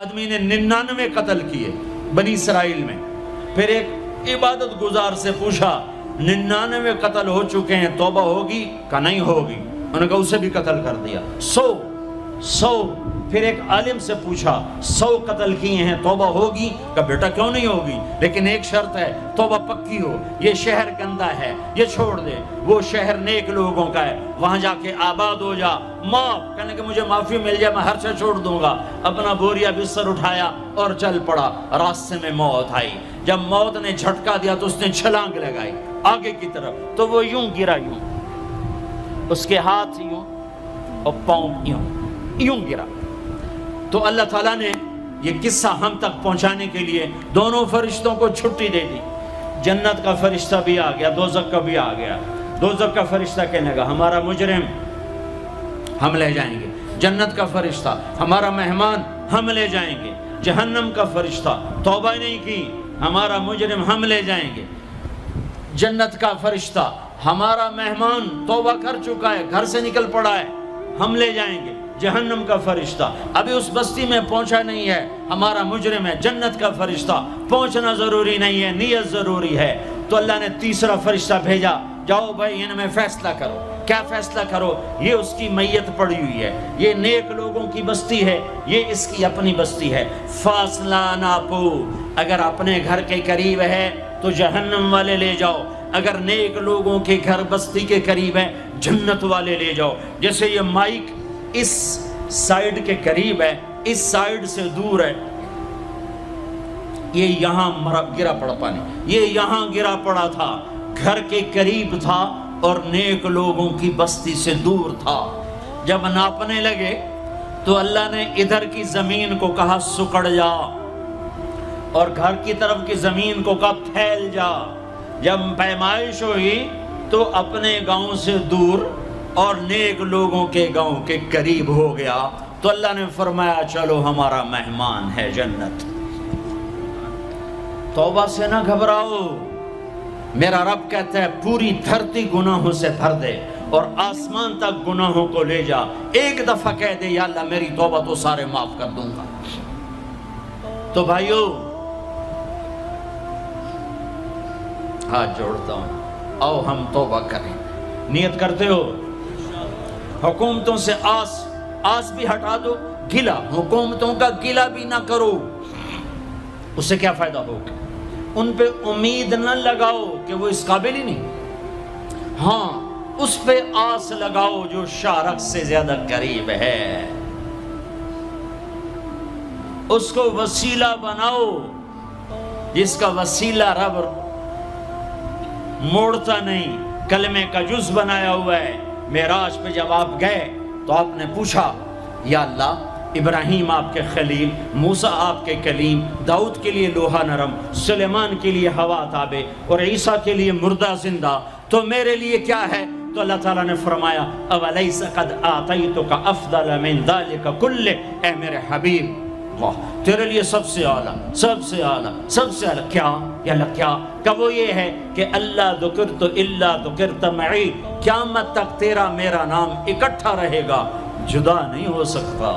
آدمی نے 99 قتل کیے بنی اسرائیل میں. پھر ایک عبادت گزار سے پوچھا 99 قتل ہو چکے ہیں، توبہ ہوگی کہ نہیں ہوگی؟ انہوں نے کہا اسے بھی قتل کر دیا. 100. پھر ایک عالم سے پوچھا 100 قتل کیے ہیں، توبہ ہوگی؟ کہ بیٹا کیوں نہیں ہوگی، لیکن ایک شرط ہے، توبہ پکی ہو. یہ شہر گندا ہے، یہ چھوڑ دے. وہ شہر نیک لوگوں کا ہے، وہاں جا کے آباد ہو جا. معاف کہنے کہ مجھے معافی مل جائے میں ہر چیز چھوڑ دوں گا. اپنا بوریا بستر اٹھایا اور چل پڑا. راستے میں موت آئی. جب موت نے جھٹکا دیا تو اس نے چھلانگ لگائی آگے کی طرف، تو وہ یوں گرا، یوں اس کے ہاتھ یوں اور پاؤں یوں گرا. تو اللہ تعالیٰ نے یہ قصہ ہم تک پہنچانے کے لیے دونوں فرشتوں کو چھٹی دے دی. جنت کا فرشتہ بھی آ گیا، دوزخ کا بھی آ گیا. دوزخ کا فرشتہ کہنے لگا ہمارا مجرم ہم لے جائیں گے. جنت کا فرشتہ ہمارا مہمان ہم لے جائیں گے. جہنم کا فرشتہ توبہ نہیں کی ہمارا مجرم ہم لے جائیں گے. جنت کا فرشتہ ہمارا مہمان توبہ کر چکا ہے، گھر سے نکل پڑا ہے، ہم لے جائیں گے. جہنم کا فرشتہ ابھی اس بستی میں پہنچا نہیں ہے، ہمارا مجرم ہے. جنت کا فرشتہ پہنچنا ضروری نہیں ہے، نیت ضروری ہے. تو اللہ نے تیسرا فرشتہ بھیجا، جاؤ بھائی ان میں فیصلہ کرو. کیا فیصلہ کرو؟ یہ اس کی میت پڑی ہوئی ہے، یہ نیک لوگوں کی بستی ہے، یہ اس کی اپنی بستی ہے. فاصلہ ناپو، اگر اپنے گھر کے قریب ہے تو جہنم والے لے جاؤ، اگر نیک لوگوں کے گھر بستی کے قریب ہے جنت والے لے جاؤ. جیسے یہ مائک اس سائیڈ کے قریب ہے، اس سائیڈ سے دور ہے. یہ یہاں گرا پڑا پانی، یہ یہاں گرا پڑا تھا، گھر کے قریب تھا اور نیک لوگوں کی بستی سے دور تھا. جب ناپنے لگے تو اللہ نے ادھر کی زمین کو کہا سکڑ جا، اور گھر کی طرف کی زمین کو کہا پھیل جا. جب پیمائش ہوئی تو اپنے گاؤں سے دور اور نیک لوگوں کے گاؤں کے قریب ہو گیا. تو اللہ نے فرمایا چلو ہمارا مہمان ہے جنت. توبہ سے نہ گھبراؤ، میرا رب کہتا ہے پوری دھرتی گناہوں سے بھر دے اور آسمان تک گناہوں کو لے جا. ایک دفعہ کہہ دے یا اللہ میری توبہ تو سارے معاف کر دوں گا. تو بھائیو ہاتھ جوڑتا ہوں، آؤ ہم توبہ کریں. نیت کرتے ہو؟ حکومتوں سے آس بھی ہٹا دو، گلا حکومتوں کا گلا بھی نہ کرو. اس سے کیا فائدہ ہوگا؟ ان پہ امید نہ لگاؤ کہ وہ اس قابل ہی نہیں. ہاں اس پہ آس لگاؤ جو شارک سے زیادہ قریب ہے. اس کو وسیلہ بناؤ جس کا وسیلہ رب موڑتا نہیں، کلمے کا جز بنایا ہوا ہے. معراج پہ جب آپ گئے تو آپ نے پوچھا یا اللہ ابراہیم آپ کے خلیل، موسیٰ آپ کے کلیم، داؤد کے لیے لوہا نرم، سلیمان کے لیے ہوا تابع اور عیسیٰ کے لیے مردہ زندہ، تو میرے لیے کیا ہے؟ تو اللہ تعالیٰ نے فرمایا اولیس قد آتیتک افضل من ذلک کل، اے میرے حبیب واہ تیرے لیے سب سے اعلیٰ، سب سے اعلیٰ، سب سے اعلیٰ کیا؟ یا اللہ کیا؟ کہ وہ یہ ہے کہ اللہ ذکرت الا ذکرت معی، قیامت تک تیرا میرا نام اکٹھا رہے گا، جدا نہیں ہو سکتا.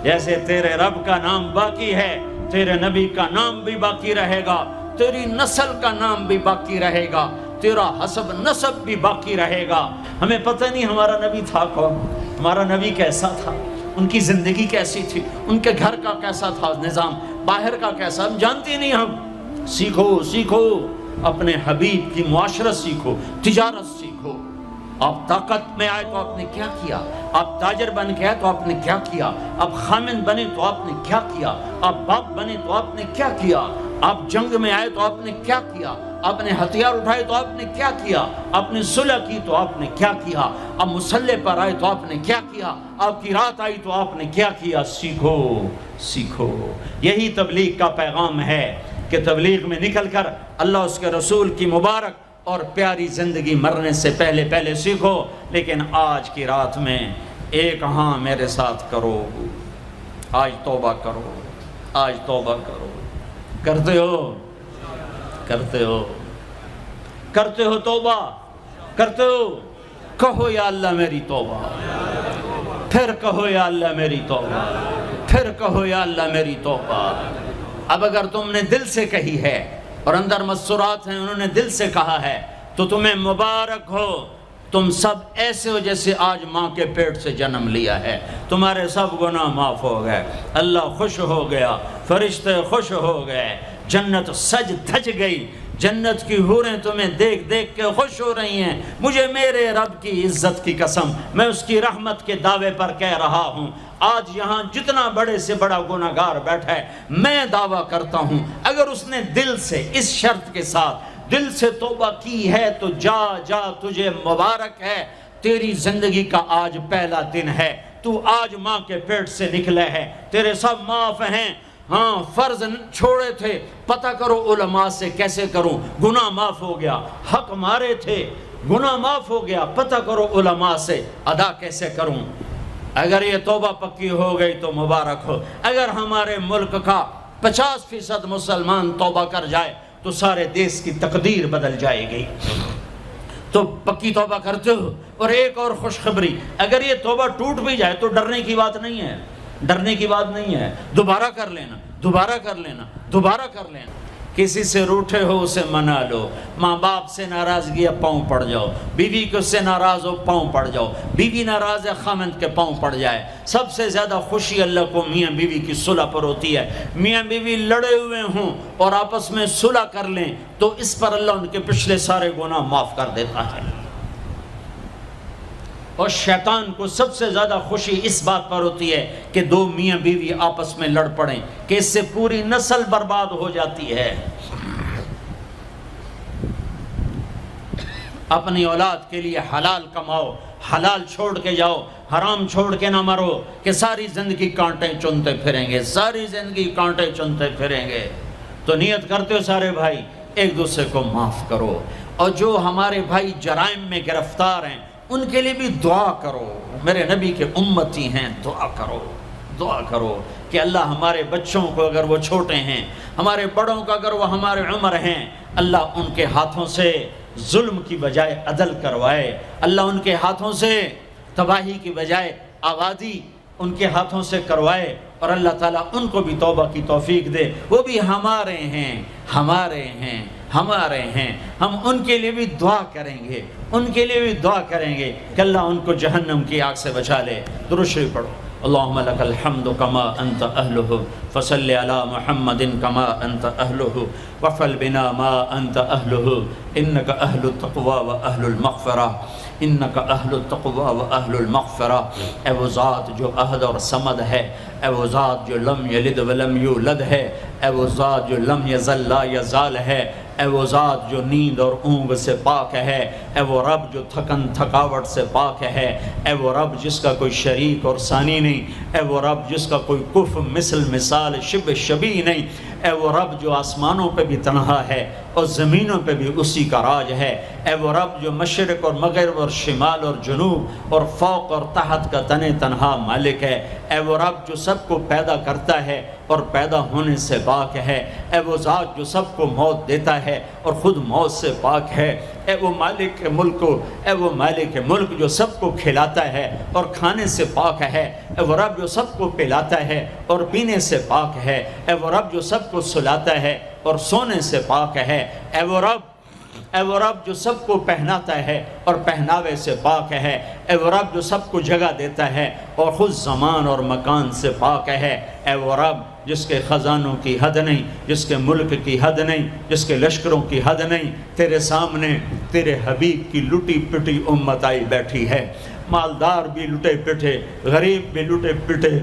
جیسے تیرے رب کا نام باقی ہے، تیرے نبی کا نام بھی باقی رہے گا، تیری نسل کا نام بھی باقی رہے گا، تیرا حسب نسب بھی باقی رہے گا. ہمیں پتہ نہیں ہمارا نبی تھا کون، ہمارا نبی کیسا تھا، ان کی زندگی کیسی تھی، ان کے گھر کا کیسا تھا نظام، باہر کا کیسا، ہم جانتے نہیں. ہم سیکھو اپنے حبیب کی معاشرت سیکھو، تجارت سیکھو. آپ طاقت میں آئے تو آپ نے کیا کیا، آپ تاجر بن کے آئے تو آپ نے کیا کیا، آپ خامن بنے تو آپ نے کیا کیا، آپ باپ بنے تو آپ نے کیا کیا، آپ جنگ میں آئے تو آپ نے کیا کیا، آپ نے ہتھیار اٹھائے تو آپ نے کیا کیا، آپ نے صلح کی تو آپ نے کیا کیا، آپ مسلح پر آئے تو آپ نے کیا کیا، آپ کی رات آئی تو آپ نے کیا کیا. سیکھو. یہی تبلیغ کا پیغام ہے کہ تبلیغ میں نکل کر اللہ اس کے رسول کی مبارک اور پیاری زندگی مرنے سے پہلے سیکھو. لیکن آج کی رات میں ایک ہاں میرے ساتھ کرو، آج توبہ کرو، آج توبہ کرو. کرتے ہو توبہ، کرتے ہو؟ کہو یا اللہ میری توبہ، پھر کہو یا اللہ میری توبہ، پھر کہو یا اللہ میری توبہ۔ اب اگر تم نے دل سے کہی ہے اور اندر مسرات ہیں انہوں نے دل سے کہا ہے تو تمہیں مبارک ہو، تم سب ایسے ہو جیسے آج ماں کے پیٹ سے جنم لیا ہے، تمہارے سب گناہ معاف ہو گئے، اللہ خوش ہو گیا، فرشتے خوش ہو گئے، جنت سج دھج گئی، جنت کی حوریں تمہیں دیکھ دیکھ کے خوش ہو رہی ہیں۔ مجھے میرے رب کی عزت کی قسم، میں اس کی رحمت کے دعوے پر کہہ رہا ہوں، آج یہاں جتنا بڑے سے بڑا گناہگار بیٹھا ہے، میں دعویٰ کرتا ہوں اگر اس نے دل سے اس شرط کے ساتھ دل سے توبہ کی ہے تو جا جا تجھے مبارک ہے، تیری زندگی کا آج پہلا دن ہے، تو آج ماں کے پیٹ سے نکلے ہے، تیرے سب معاف ہیں۔ ہاں فرض چھوڑے تھے، پتہ کرو علماء سے کیسے کروں، گناہ معاف ہو گیا، حق مارے تھے گناہ معاف ہو گیا، پتہ کرو علماء سے ادا کیسے کروں۔ اگر یہ توبہ پکی ہو گئی تو مبارک ہو۔ اگر ہمارے ملک کا 50% مسلمان توبہ کر جائے تو سارے دیس کی تقدیر بدل جائے گی۔ تو پکی توبہ کرتے ہو۔ اور ایک اور خوشخبری، اگر یہ توبہ ٹوٹ بھی جائے تو ڈرنے کی بات نہیں ہے، ڈرنے کی بات نہیں ہے، دوبارہ کر لینا، دوبارہ کر لینا، دوبارہ کر لینا۔ کسی سے روٹھے ہو اسے منا لو، ماں باپ سے ناراضگی ہے پاؤں پڑ جاؤ، بیوی کو سے ناراض ہو پاؤں پڑ جاؤ، بیوی ناراض ہے خامند کے پاؤں پڑ جائے۔ سب سے زیادہ خوشی اللہ کو میاں بیوی کی صلح پر ہوتی ہے۔ میاں بیوی لڑے ہوئے ہوں اور آپس میں صلح کر لیں تو اس پر اللہ ان کے پچھلے سارے گناہ معاف کر دیتا ہے۔ اور شیطان کو سب سے زیادہ خوشی اس بات پر ہوتی ہے کہ دو میاں بیوی آپس میں لڑ پڑیں، کہ اس سے پوری نسل برباد ہو جاتی ہے۔ اپنی اولاد کے لیے حلال کماؤ، حلال چھوڑ کے جاؤ، حرام چھوڑ کے نہ مرو کہ ساری زندگی کانٹے چنتے پھریں گے، ساری زندگی کانٹے چنتے پھریں گے۔ تو نیت کرتے ہو سارے بھائی ایک دوسرے کو معاف کرو، اور جو ہمارے بھائی جرائم میں گرفتار ہیں ان کے لیے بھی دعا کرو، میرے نبی کے امتی ہیں، دعا کرو، دعا کرو کہ اللہ ہمارے بچوں کو اگر وہ چھوٹے ہیں، ہمارے بڑوں کو اگر وہ ہمارے عمر ہیں، اللہ ان کے ہاتھوں سے ظلم کی بجائے عدل کروائے، اللہ ان کے ہاتھوں سے تباہی کی بجائے آبادی ان کے ہاتھوں سے کروائے، اور اللہ تعالیٰ ان کو بھی توبہ کی توفیق دے۔ وہ بھی ہمارے ہیں، ہمارے ہیں، ہمارے ہیں، ہم ان کے لیے بھی دعا کریں گے، ان کے لیے بھی دعا کریں گے کہ اللہ ان کو جہنم کی آگ سے بچا لے۔ درود شریف پڑھو۔ اللہم لک الحمد کما انت اہلہ فصل علی محمد کما انت اہلہ وفعل بنا ما انت اہلہ انک اہل التقوی و اہل المغفرہ، انک اہل التقوی و اہل المغفرہ۔ اے وہ ذات جو احد اور صمد ہے، اے وہ ذات جو لم یلد ولم یولد ہے، اے وہ ذات جو لم یزل لا یزال ہے، اے وہ ذات جو نیند اور اونگ سے پاک ہے، اے وہ رب جو تھکن تھکاوٹ سے پاک ہے، اے وہ رب جس کا کوئی شریک اور ثانی نہیں، اے وہ رب جس کا کوئی کف مثل مثال شبہ شبیہ نہیں، اے وہ رب جو آسمانوں پہ بھی تنہا ہے اور زمینوں پہ بھی اسی کا راج ہے، اے وہ رب جو مشرق اور مغرب اور شمال اور جنوب اور فوق اور تحت کا تن تنہا مالک ہے، اے وہ رب جو سب کو پیدا کرتا ہے اور پیدا ہونے سے پاک ہے، اے وہ ذات جو سب کو موت دیتا ہے اور خود موت سے پاک ہے، اے وہ مالک ملک، اے وہ مالک ملک جو سب کو کھلاتا ہے اور کھانے سے پاک ہے، اے وہ رب جو سب کو پلاتا ہے اور پینے سے پاک ہے، اے وہ رب جو سب کو سلاتا ہے اور سونے سے پاک ہے، اے وہ رب جو سب کو پہناتا ہے اور پہناوے سے پاک ہے، اے وہ رب جو سب کو جگہ دیتا ہے اور خود زمان اور مکان سے پاک ہے، اے وہ رب جس کے خزانوں کی حد نہیں، جس کے ملک کی حد نہیں، جس کے لشکروں کی حد نہیں، تیرے سامنے تیرے حبیب کی لٹی پٹی امت آئی بیٹھی ہے، مالدار بھی لٹے پٹے، غریب بھی لٹے پٹے،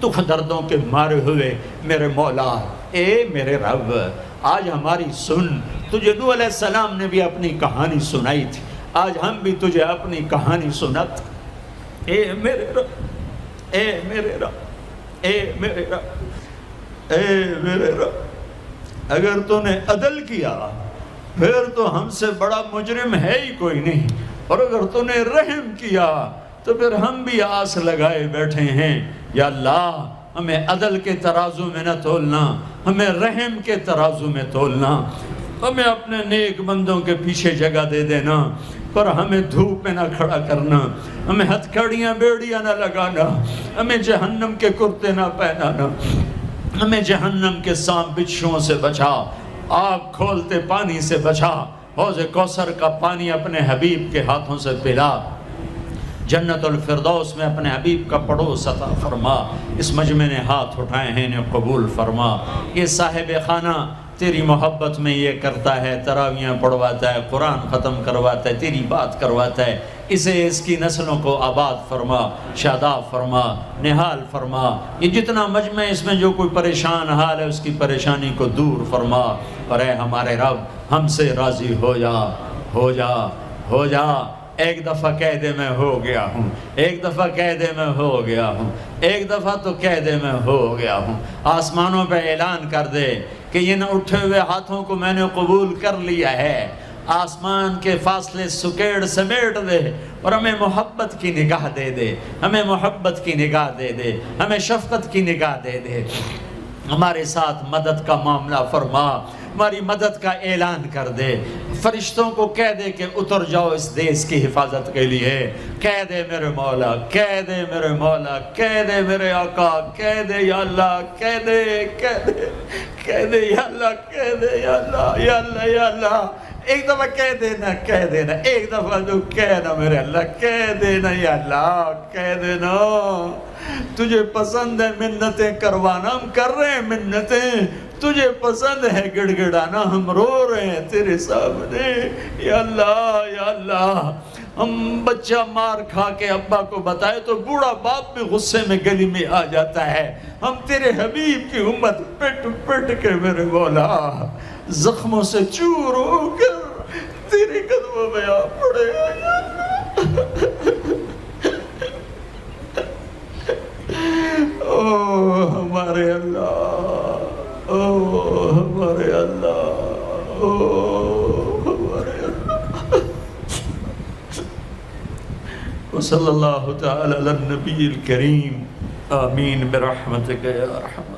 دکھ دردوں کے مارے ہوئے میرے مولا، اے میرے رب آج ہماری سن۔ تجھے نوح علیہ السلام نے بھی اپنی کہانی سنائی تھی، آج ہم بھی تجھے اپنی کہانی سنات۔ اے میرے رب، اے میرے رب، اے میرے رب، اے میرے رب، اگر تو نے عدل کیا پھر تو ہم سے بڑا مجرم ہے ہی کوئی نہیں، اور اگر تو نے رحم کیا تو پھر ہم بھی آس لگائے بیٹھے ہیں۔ یا اللہ ہمیں عدل کے ترازو میں نہ تولنا، ہمیں رحم کے ترازو میں تولنا۔ ہمیں اپنے نیک بندوں کے پیچھے جگہ دے دینا، پر ہمیں دھوپ میں نہ کھڑا کرنا، ہمیں ہتھکڑیاں بیڑیاں نہ لگانا، ہمیں جہنم کے کرتے نہ پہنانا، ہمیں جہنم کے سانپ بچھوؤں سے بچا، آگ کھولتے پانی سے بچا، حوض کوثر کا پانی اپنے حبیب کے ہاتھوں سے پلا، جنت الفردوس میں اپنے حبیب کا پڑوس عطا فرما، اس مجمع نے ہاتھ اٹھائے ہیں انہیں قبول فرما۔ یہ صاحب خانہ تیری محبت میں یہ کرتا ہے، تراویاں پڑھواتا ہے، قرآن ختم کرواتا ہے، تیری بات کرواتا ہے، اسے اس کی نسلوں کو آباد فرما، شاداب فرما، نحال فرما۔ یہ جتنا مجمع اس میں جو کوئی پریشان حال ہے اس کی پریشانی کو دور فرما، اور اے ہمارے رب ہم سے راضی ہو جا، ہو جا، ہو جا۔ ایک دفعہ کہہ دے میں ہو گیا ہوں، ایک دفعہ کہہ دے میں ہو گیا ہوں، ایک دفعہ تو کہہ دے میں ہو گیا ہوں۔ آسمانوں پہ اعلان کر دے کہ ان اٹھے ہوئے ہاتھوں کو میں نے قبول کر لیا ہے، آسمان کے فاصلے سکیڑ سمیٹ دے اور ہمیں محبت کی نگاہ دے دے، ہمیں محبت کی نگاہ دے دے، ہمیں شفقت کی نگاہ دے دے، ہمارے ساتھ مدد کا معاملہ فرما، ہماری مدد کا اعلان کر دے، فرشتوں کو کہہ دے کہ اتر جاؤ اس دیس کی حفاظت کے لیے، کہہ دے میرے مولا، کہہ دے میرے مولا، کہہ دے میرے آقا، کہہ دے یا اللہ، کہہ دے، کہہ دے، کہہ دے یا اللہ، کہہ دے یا اللہ، یا اللہ، یا اللہ۔ ایک دفعہ کہہ دینا، کہہ دینا، ایک دفعہ جو کہنا میرے اللہ، کہہ دینا یا اللہ، کہہ دینا۔ تجھے پسند ہے منتیں کروانا، ہم کر رہے ہیں منتیں، تجھے پسند ہے گڑ گڑانا، ہم رو رہے ہیں تیرے سامنے، یا اللہ، یا اللہ۔ ہم بچہ مار کھا کے ابا کو بتائے تو بوڑھا باپ بھی غصے میں گلی میں آ جاتا ہے، ہم تیرے حبیب کی امت پٹ پٹ کے میرے مولا زخموں سے چور ہو کر تیرے قدموں میں آ پڑے ہیں۔ او ہمارے اللہ، او ہمارے اللہ، او ہمارے اللہ۔ وصلی اللہ تعالی علی النبی الکریم، آمین برحمتک یا ارحم۔